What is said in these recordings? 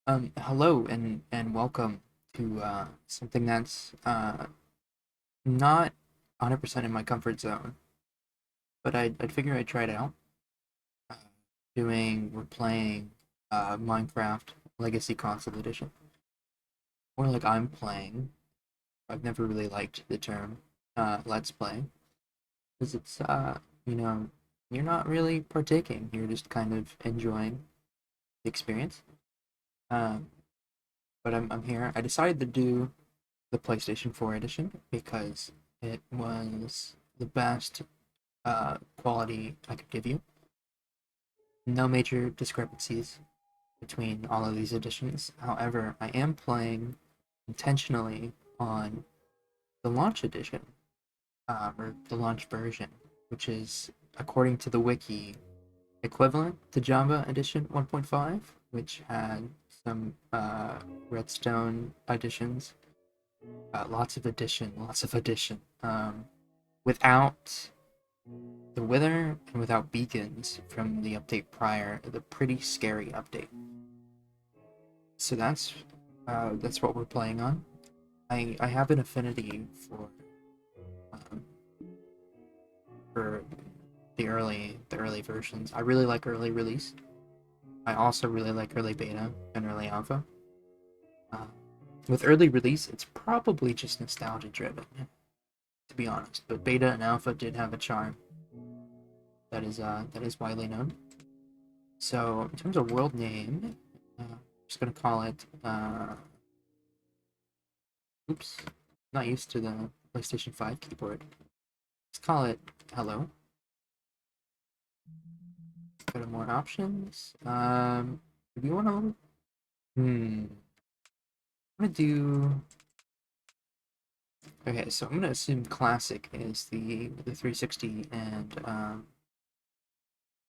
Hello and welcome to something that's not 100% in my comfort zone, but I'd figure I'd try it out. Uh, we're playing Minecraft Legacy Console Edition, or like I'm playing. I've never really liked the term Let's Play because it's you know you're not really partaking. You're just kind of enjoying the experience. Um, but I'm here. I decided to do the PlayStation 4 edition because it was the best quality I could give you. No major discrepancies between all of these editions. However, I am playing intentionally on the launch edition, or the launch version, which is, according to the wiki, equivalent to Java Edition 1.5, which had some redstone additions. Lots of addition. Without the wither and without beacons from the update prior, the pretty scary update. So that's what we're playing on. I have an affinity um, for the early versions. I really like early release. I also really like early beta and early alpha. Uh, with early release, it's probably just nostalgia driven, to be honest. But beta and alpha did have a charm that is widely known. So in terms of world name, I'm just gonna call it. Oops, not used to the PlayStation 5 keyboard. Let's call it hello. Go to more options. Do you want to? I'm gonna do. Okay, so I'm gonna assume classic is the 360 and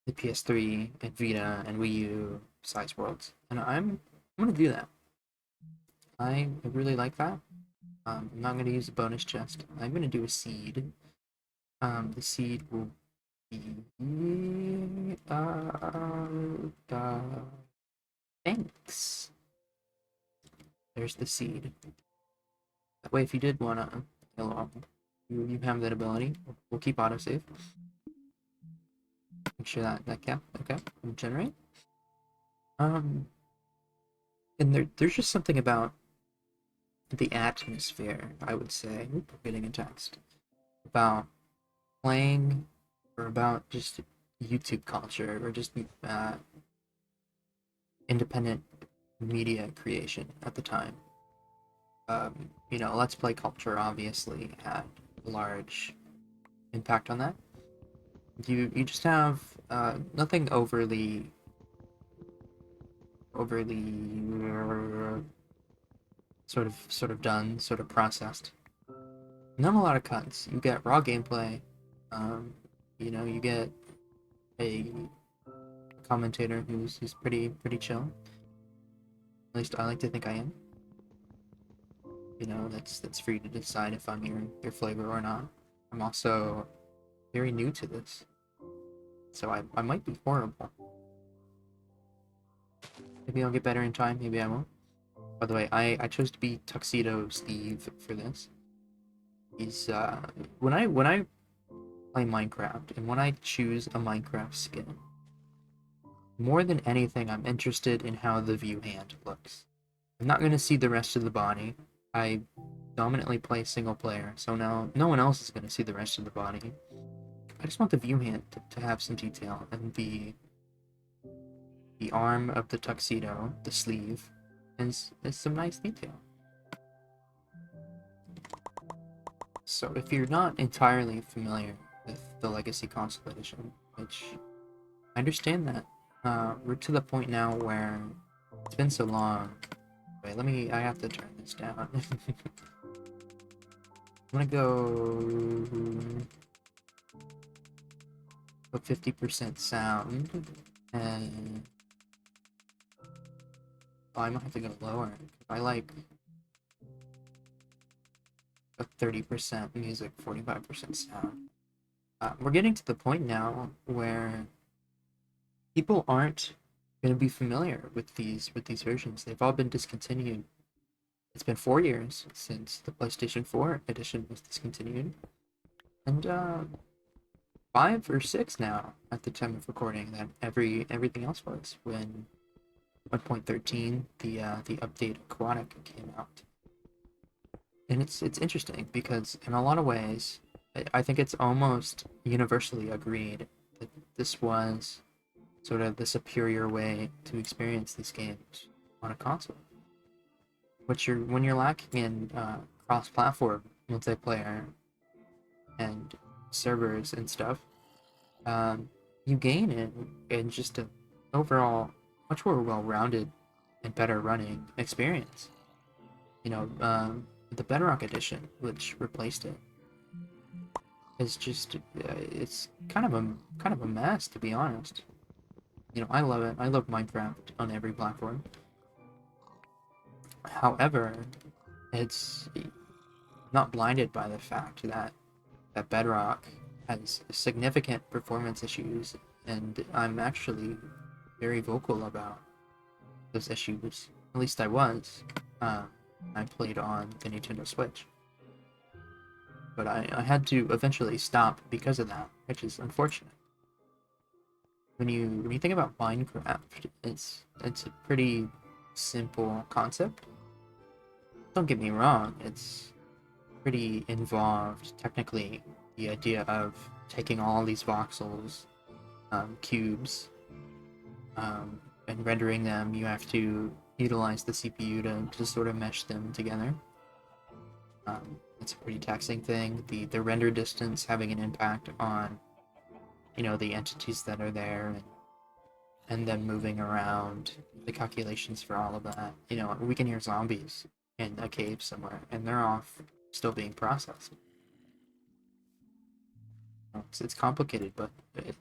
the PS3 and Vita and Wii U size worlds, and I'm gonna do that. I really like that. I'm not gonna use a bonus chest. I'm gonna do a seed. The seed will be thanks. There's the seed. That way, if you did wanna kill off, you have that ability. We'll keep autosave. Make sure that cap. Okay, we'll generate. Um, and there's just something about the atmosphere. I would say. Oop, getting a text about playing or about just YouTube culture or just independent media creation at the time. Let's play culture obviously had a large impact on that. You just have nothing overly sort of done, sort of processed. Not a lot of cuts. You get raw gameplay. You get a commentator who's pretty chill. At least I like to think I am. That's for you to decide if I'm your flavor or not. I'm also very new to this, so I might be horrible. Maybe I'll get better in time. Maybe I won't. By the way, I chose to be Tuxedo Steve for this. He's when I play Minecraft and when I choose a Minecraft skin, more than anything, I'm interested in how the view hand looks. I'm not gonna see the rest of the body. I dominantly play single player, so now no one else is gonna see the rest of the body. I just want the view hand to have some detail, and the arm of the tuxedo, the sleeve, is some nice detail. So if you're not entirely familiar with the Legacy Console Edition, which I understand that, we're to the point now where it's been so long. Wait, I have to turn this down. I'm gonna go 50% sound, and I might have to go lower. I like a 30% music, 45% sound. We're getting to the point now where people aren't. going to be familiar with these versions. They've all been discontinued. It's been 4 years since the PlayStation 4 edition was discontinued, and 5 or 6 now at the time of recording that everything else was when 1.13 the update Aquatic came out. And it's interesting because in a lot of ways I think it's almost universally agreed that this was sort of the superior way to experience these games on a console. When you're lacking in cross-platform multiplayer and servers and stuff, you gain in just an overall much more well-rounded and better running experience. The Bedrock Edition, which replaced it, is just it's kind of a mess, to be honest. I love it. I love Minecraft on every platform. However, it's not blinded by the fact that Bedrock has significant performance issues, and I'm actually very vocal about those issues. At least I was. I played on the Nintendo Switch, but I had to eventually stop because of that, which is unfortunate. When you think about Minecraft, it's a pretty simple concept. Don't get me wrong, it's pretty involved technically. The idea of taking all these voxels, cubes, and rendering them, you have to utilize the CPU to sort of mesh them together. It's a pretty taxing thing. The render distance having an impact on the entities that are there, and then moving around, the calculations for all of that. We can hear zombies in a cave somewhere, and they're off still being processed. It's complicated, but the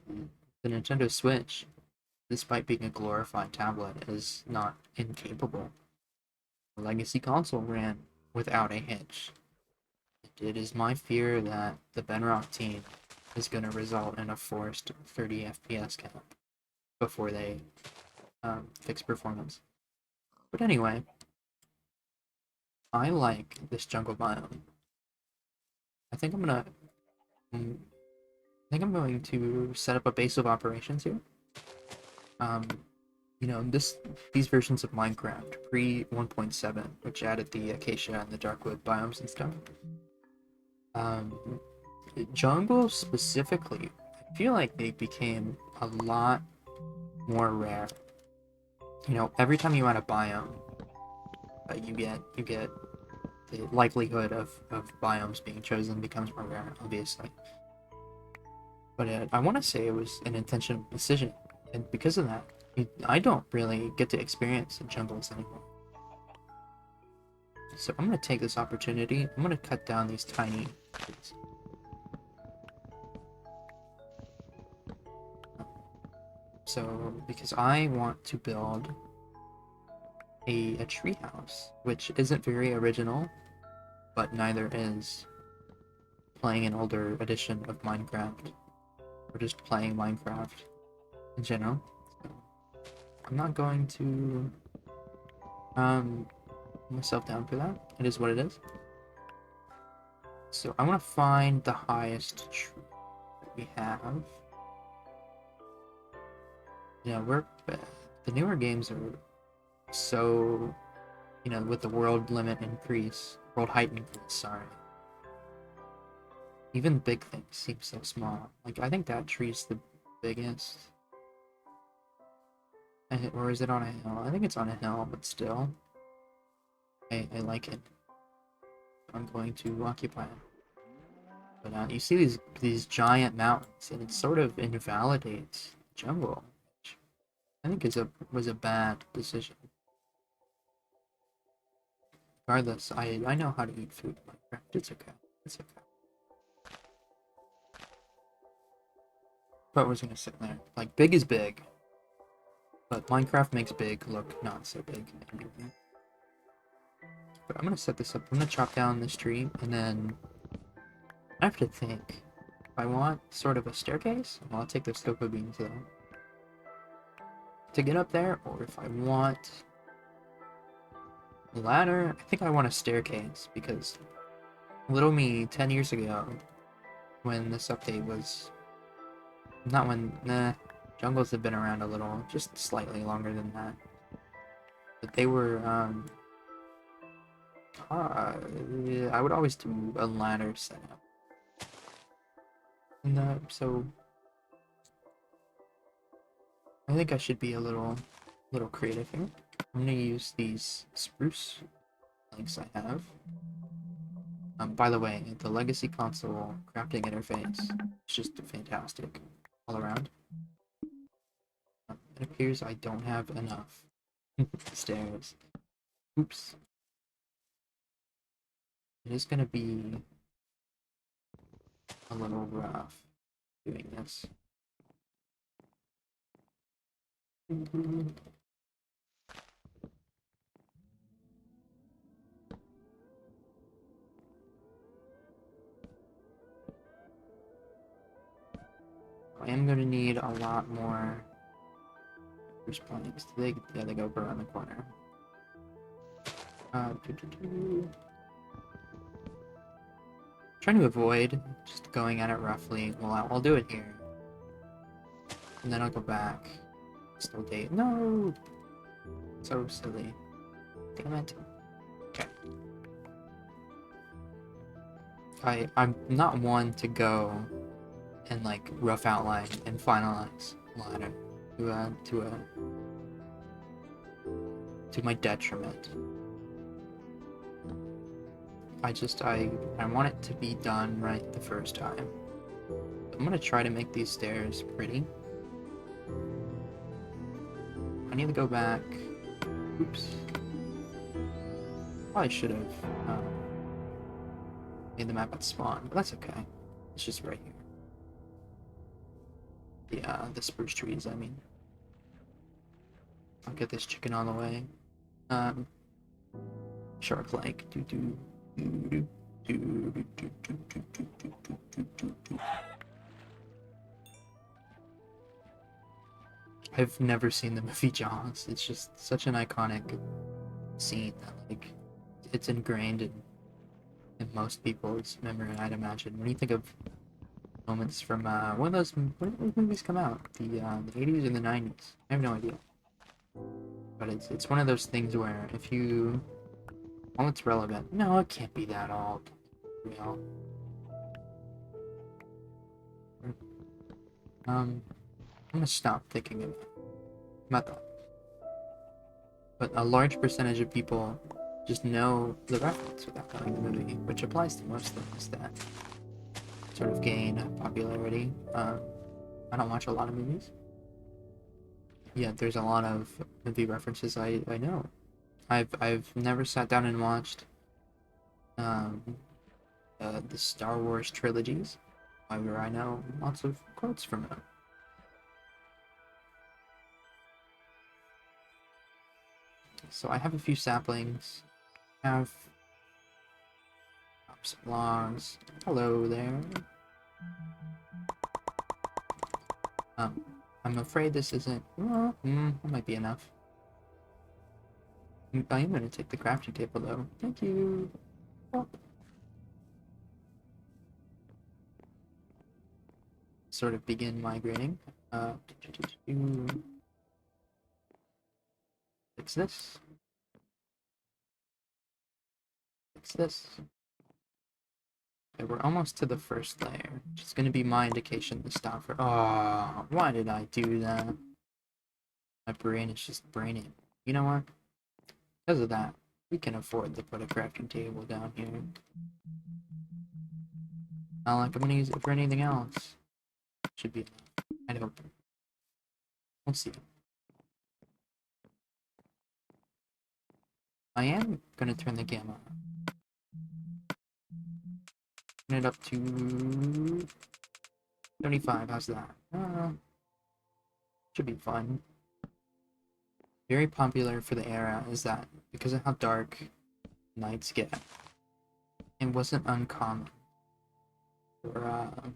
Nintendo Switch, despite being a glorified tablet, is not incapable. The legacy console ran without a hitch. It is my fear that the Bedrock team is going to result in a forced 30 FPS cap before they fix performance. But anyway, I like this jungle biome. I think I'm gonna. I think I'm going to set up a base of operations here. Um, these versions of Minecraft pre 1.7, which added the acacia and the darkwood biomes and stuff. Jungle specifically, I feel like they became a lot more rare. Every time you add a biome, you get the likelihood of biomes being chosen becomes more rare, obviously. But I want to say it was an intentional decision, and because of that, I don't really get to experience jungles anymore. So I'm going to take this opportunity. I'm going to cut down these tiny trees. So, because I want to build a treehouse, which isn't very original, but neither is playing an older edition of Minecraft, or just playing Minecraft in general. So, I'm not going to put myself down for that. It is what it is. So I want to find the highest tree that we have. The newer games are so, with the world height increase, sorry. Even big things seem so small. Like, I think that tree's the biggest. Or is it on a hill? I think it's on a hill, but still. I like it. I'm going to occupy it. But you see these giant mountains, and it sort of invalidates the jungle, which I think was a bad decision. Regardless, I know how to eat food in Minecraft. It's okay. It's okay. But we're gonna sit there. Like, big is big. But Minecraft makes big look not so big anymore. But I'm gonna set this up. I'm gonna chop down this tree, and then I have to think. If I want sort of a staircase, well, I'll take those cocoa beans though. to get up there, or if I want a ladder. I think I want a staircase, because little me 10 years ago, when this update was... Not when... Nah, jungles have been around a little, just slightly longer than that. But they were, I would always do a ladder setup. And, so... I think I should be a little creative here. I'm gonna use these spruce planks I have. By the way, the Legacy console crafting interface is just fantastic all around. It appears I don't have enough stairs. Oops. It is gonna be a little rough doing this. I am gonna need a lot more spruce planks. Yeah, they go around the corner. Trying to avoid just going at it roughly. Well, I'll do it here. And then I'll go back. Still date. No! So silly. Damn it. Okay. I'm not one to go and like rough outline and finalize ladder to my detriment. I want it to be done right the first time. I'm gonna try to make these stairs pretty. I need to go back. Oops. Probably should have made the map at spawn, but that's okay. It's just right here. The spruce trees, I mean. I'll get this chicken on the way. Shark like. I've never seen the movie Jaws. It's just such an iconic scene that, like, it's ingrained in most people's memory, I'd imagine. When you think of moments from when those movies come out, the 80s or the 90s, I have no idea. But it's one of those things where if you... Well, it's relevant. No, it can't be that old. Real. I'm gonna stop thinking about that. But a large percentage of people just know the reference without knowing the movie, which applies to most things that sort of gain popularity. I don't watch a lot of movies. Yeah, there's a lot of movie references I know. I've never sat down and watched the Star Wars trilogies. However, I know lots of quotes from them. So I have a few saplings. I have some logs. Hello there. I'm afraid this isn't... Well, that might be enough. I am going to take the crafting table, though. Thank you. Oh. Sort of begin migrating. Fix this. Fix this. Okay, we're almost to the first layer, which is going to be my indication to stop for... Oh, why did I do that? My brain is just braining. You know what? Because of that, we can afford to put a crafting table down here. Not like I'm going to use it for anything else. Should be enough. I'd hope. We'll see. I am going to turn the gamma on. Turn it up to 75. How's that? Should be fun. Very popular for the era is that because of how dark nights get, it wasn't uncommon for a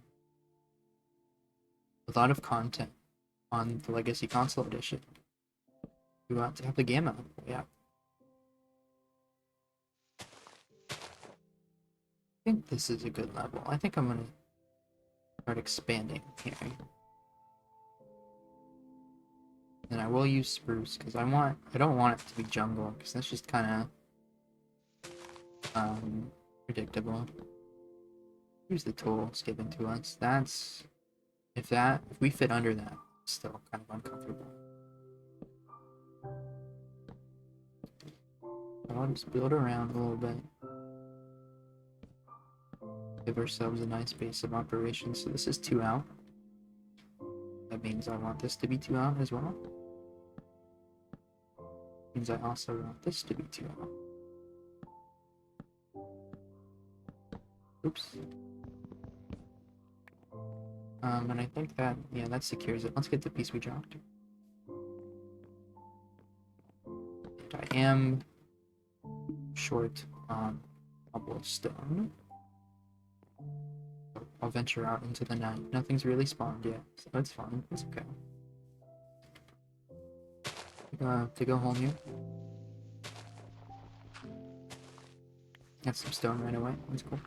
lot of content on the Legacy Console Edition to have the gamma. Yeah. I think this is a good level. I think I'm gonna start expanding here. And I will use spruce because I don't want it to be jungle because that's just kind of predictable. Here's the tools given to us. That's if we fit under that, it's still kind of uncomfortable. I'll just build around a little bit. Give ourselves a nice base of operations. So this is 2 out. That means I want this to be 2 out as well. Means I also want this to be 2 out. Oops. And I think that, yeah, that secures it. Let's get the piece we dropped. And I am short on cobblestone. I'll venture out into the night. Nothing's really spawned yet, so it's fine. It's okay. Dig a hole here. Got some stone right away. That's cool.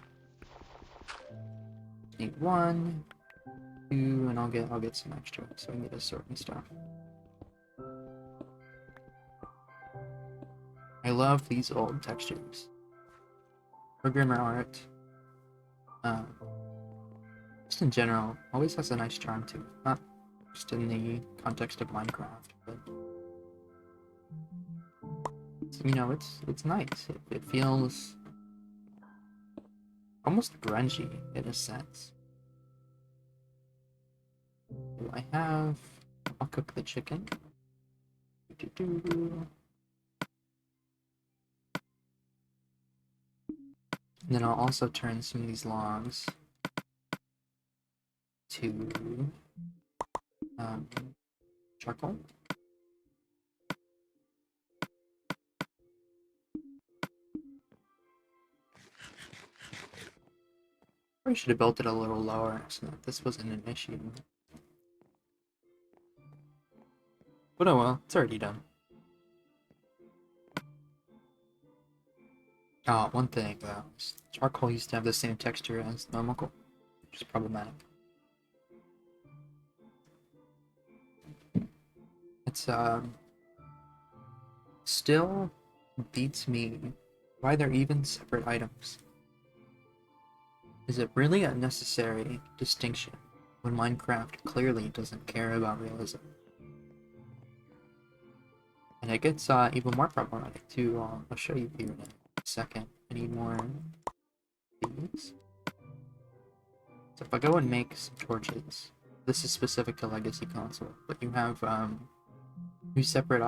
Need 1, 2, and I'll get some extra so I can get a sword and stuff. I love these old textures. Programmer art. Just in general, always has a nice charm to it. Not just in the context of Minecraft, but you know, it's nice. It feels almost grungy in a sense. Do I have? I'll cook the chicken. And then I'll also turn some of these logs to charcoal. Probably should have built it a little lower so that this wasn't an issue. But oh well, it's already done. Oh, one thing though, charcoal used to have the same texture as normal coal, which is problematic. It's still beats me why they're even separate items. Is it really a necessary distinction when Minecraft clearly doesn't care about realism? And it gets even more problematic too. I'll show you here in a second. I need more of these. So if I go and make some torches, this is specific to Legacy Console, but you have 2 separate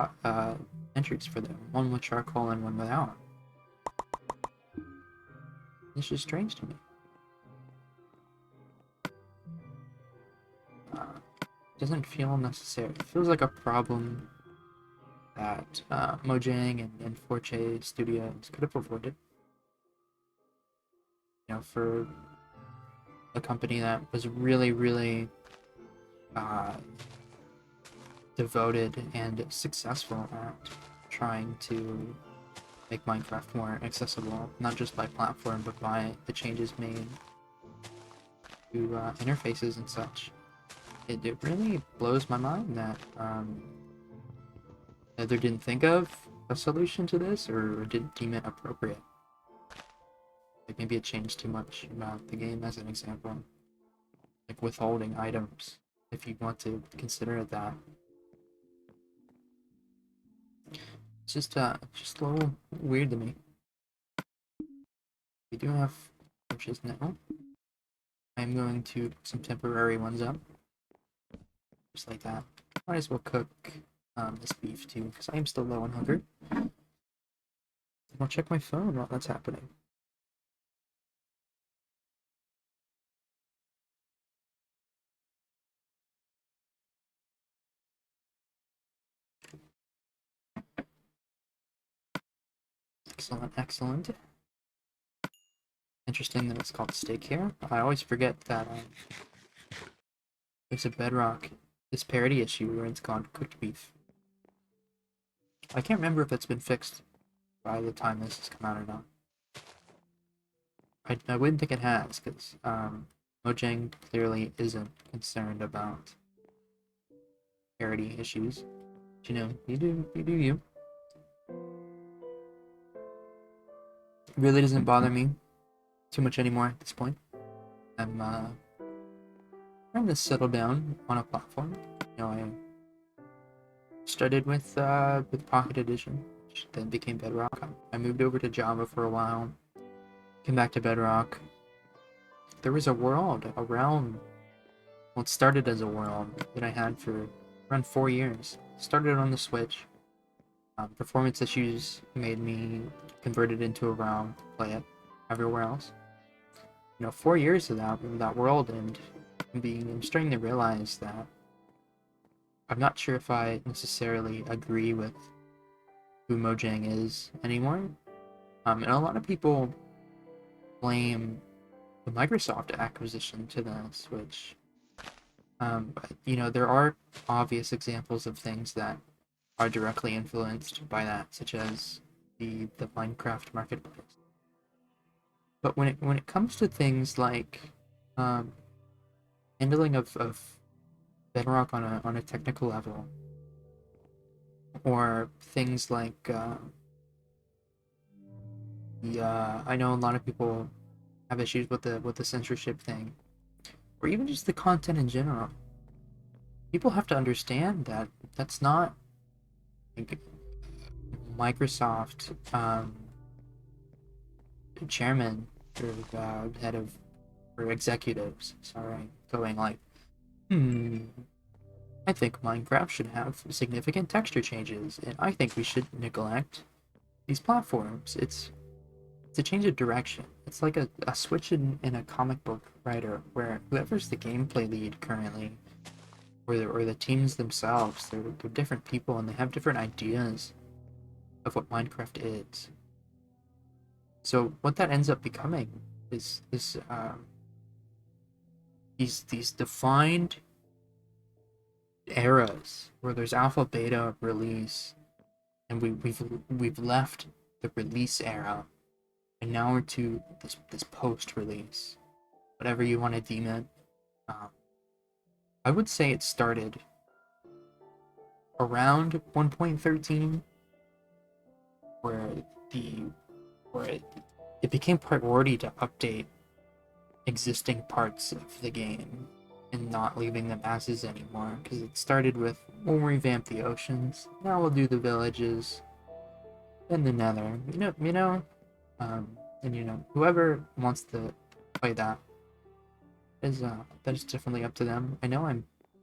entries for them, one with charcoal and one without. It's just strange to me. Doesn't feel necessary. It feels like a problem that Mojang and 4J Studios could have avoided. You know, for a company that was really, really devoted and successful at trying to make Minecraft more accessible, not just by platform, but by the changes made to interfaces and such. It really blows my mind that either didn't think of a solution to this or didn't deem it appropriate. Like maybe it changed too much about the game as an example. Like withholding items, if you want to consider it that. It's just a little weird to me. We do have torches now. I'm going to put some temporary ones up. Just like that. Might as well cook this beef too, because I am still low on hunger. I'll check my phone while that's happening. Excellent, excellent. Interesting that it's called steak here. I always forget that there's a Bedrock disparity issue where it's called cooked beef. I can't remember if it's been fixed by the time this has come out or not. I wouldn't think it has, because Mojang clearly isn't concerned about parity issues. But, you know, you do you. It really doesn't bother me too much anymore at this point. I'm trying to settle down on a platform. You know, I started with Pocket Edition, which then became Bedrock. I moved over to Java for a while, came back to Bedrock. There was a world around. Well, it started as a world that I had for around 4 years. Started on the Switch. Performance issues made me convert it into a ROM, play it everywhere else. You know, 4 years of that world, and I'm starting to realize that I'm not sure if I necessarily agree with who Mojang is anymore. And a lot of people blame the Microsoft acquisition to this, which, you know, there are obvious examples of things that are directly influenced by that, such as the Minecraft marketplace. But when it comes to things like um, handling of Bedrock on a technical level, or things like I know a lot of people have issues with the censorship thing, or even just the content in general. People have to understand that that's not like, Microsoft chairman or head of or executives, sorry, going like, I think Minecraft should have significant texture changes, and I think we should neglect these platforms. It's a change of direction. It's like a switch in a comic book writer, where whoever's the gameplay lead currently, or the teams themselves, they're different people and they have different ideas of what Minecraft is. So what that ends up becoming is these defined eras where there's alpha, beta, release, and we've left the release era, and now we're to this post release, whatever you want to deem it. Um, I would say it started around 1.13, where the where it became priority to update existing parts of the game and not leaving them as is anymore, because it started with, we'll revamp the oceans, now we'll do the villages and the nether, and you know, whoever wants to play that is definitely up to them. I know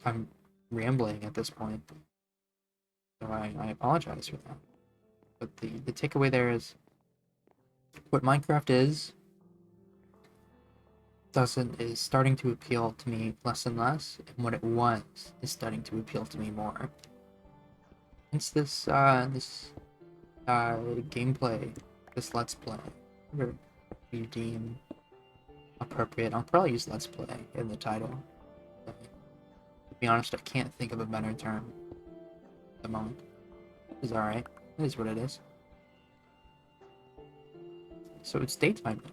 I'm rambling at this point, so I apologize for that, but the takeaway there is what Minecraft is starting to appeal to me less and less, and what it was is starting to appeal to me more. It's this gameplay, this let's play, whatever you deem appropriate. I'll probably use let's play in the title. But, to be honest, I can't think of a better term at the moment. It's alright. It is what it is. So it's daytime now.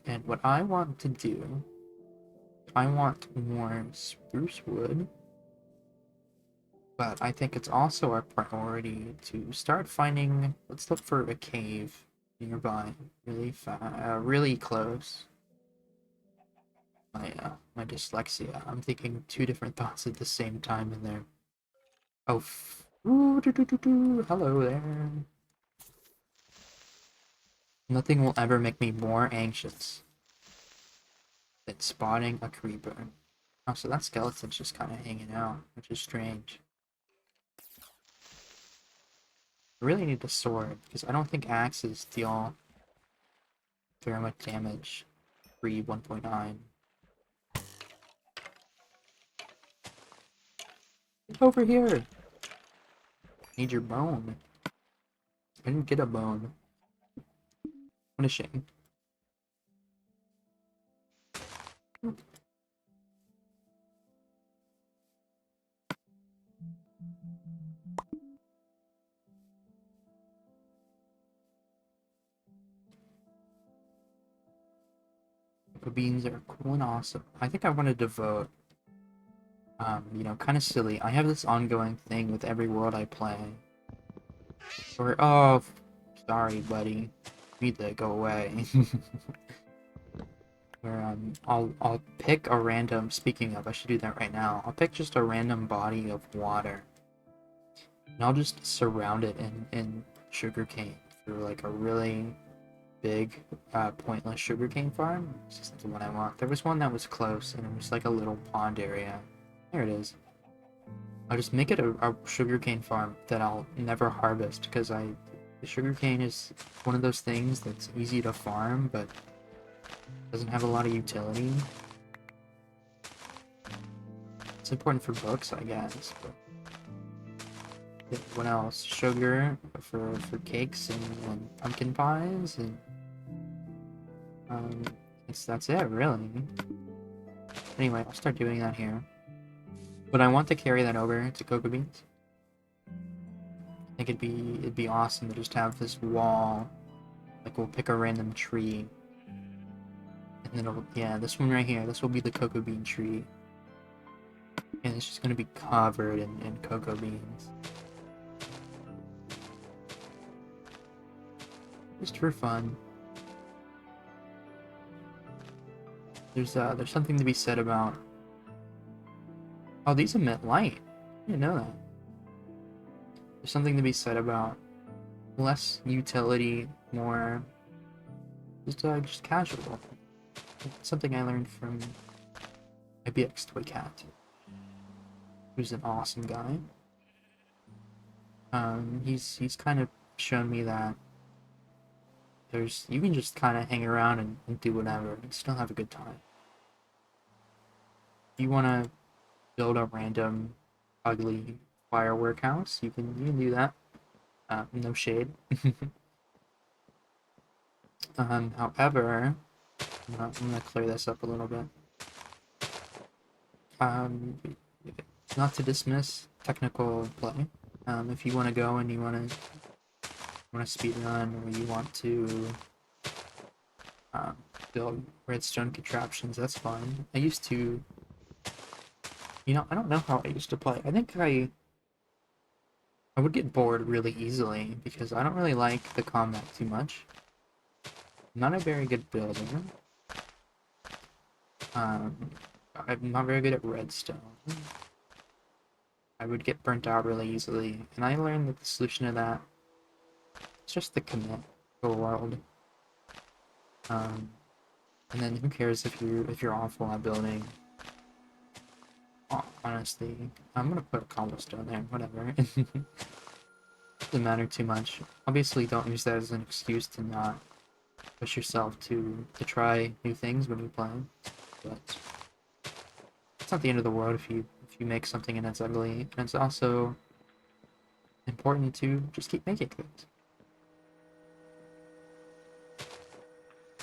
And what I want to do, I want more spruce wood, but I think it's also our priority to start finding. Let's look for a cave nearby, really close. My dyslexia. I'm thinking two different thoughts at the same time in there. Oh, ooh, hello there. Nothing will ever make me more anxious than spotting a creeper. Oh, so that skeleton's just kind of hanging out, which is strange. I really need a sword, because I don't think axes deal very much damage pre 1.9. Get over here! Need your bone. I didn't get a bone. What a shame. Cocoa beans are cool and awesome. I think I want to devote, you know, kind of silly. I have this ongoing thing with every world I play. Or, oh, sorry, buddy. You need to go away. Where I'll pick a random. Speaking of, I should do that right now. I'll pick just a random body of water, and I'll just surround it in sugarcane through like a really big, pointless sugarcane farm. It's just the one I want. There was one that was close, and it was like a little pond area. There it is. I'll just make it a sugarcane farm that I'll never harvest because the sugarcane is one of those things that's easy to farm, but doesn't have a lot of utility. It's important for books, I guess. But yeah, what else? Sugar for cakes and pumpkin pies, and that's it really. Anyway, I'll start doing that here. But I want to carry that over to cocoa beans. I think it'd be awesome to just have this wall. Like we'll pick a random tree. And then it'll, yeah, this one right here, this will be the cocoa bean tree. And it's just gonna be covered in cocoa beans. Just for fun. There's something to be said about... Oh, these emit light. I didn't know that. There's something to be said about less utility, more just casual. It's something I learned from IBX Toy Cat, who's an awesome guy. He's kind of shown me that you can just kind of hang around and do whatever and still have a good time. If you want to build a random ugly firework house, you can do that. No shade. However, I'm gonna clear this up a little bit. Not to dismiss technical play. If you want to go and you want to speed run, or you want to build redstone contraptions, that's fine. I used to, you know, I don't know how I used to play. I think I would get bored really easily because I don't really like the combat too much. I'm not a very good builder. I'm not very good at redstone. I would get burnt out really easily, and I learned that the solution to that is just the commit to a world. And then who cares if you're awful at building? Oh, honestly, I'm gonna put a cobblestone there. Whatever. Doesn't matter too much. Obviously, don't use that as an excuse to not push yourself to try new things when you play. But it's not the end of the world if you make something and it's ugly. And it's also important to just keep making things.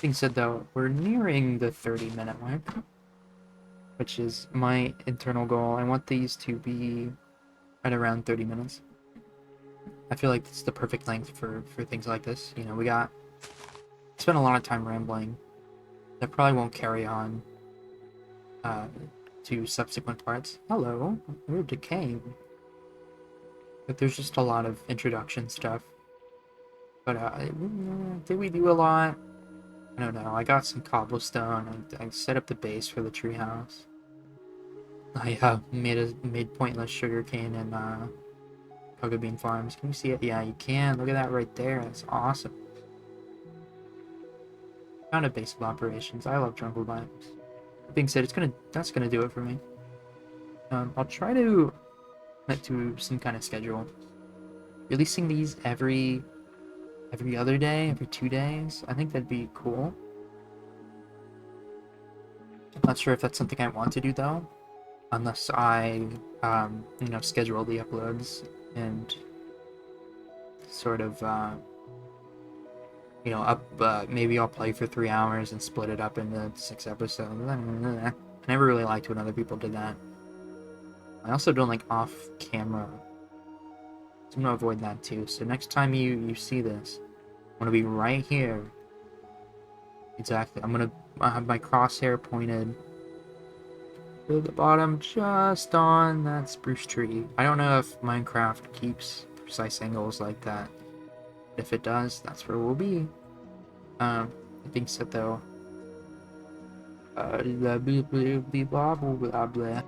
Being said though, we're nearing the 30-minute mark, which is my internal goal. I want these to be right around 30 minutes. I feel like it's the perfect length for things like this. You know, we spent a lot of time rambling. That probably won't carry on to subsequent parts. Hello, we're decaying. But there's just a lot of introduction stuff. But did we do a lot? I don't know. I got some cobblestone. I set up the base for the treehouse. I made pointless sugarcane and cocoa bean farms. Can you see it? Yeah, you can. Look at that right there. That's awesome. Found a base of operations. I love jungle biomes. That being said, that's gonna do it for me. I'll try to commit to some kind of schedule. Releasing these every other day, every 2 days. I think that'd be cool. I'm not sure if that's something I want to do though, unless I, you know, schedule the uploads and sort of, you know, maybe I'll play for 3 hours and split it up into 6 episodes. I never really liked when other people did that. I also don't like off-camera, so I'm gonna avoid that too. So next time you see this, I'm gonna be right here, Exactly. I have my crosshair pointed to the bottom, just on that spruce tree. I don't know if Minecraft keeps precise angles like that. If it does, that's where we'll be. I think so though. Blah blah blah blah blah blah blah.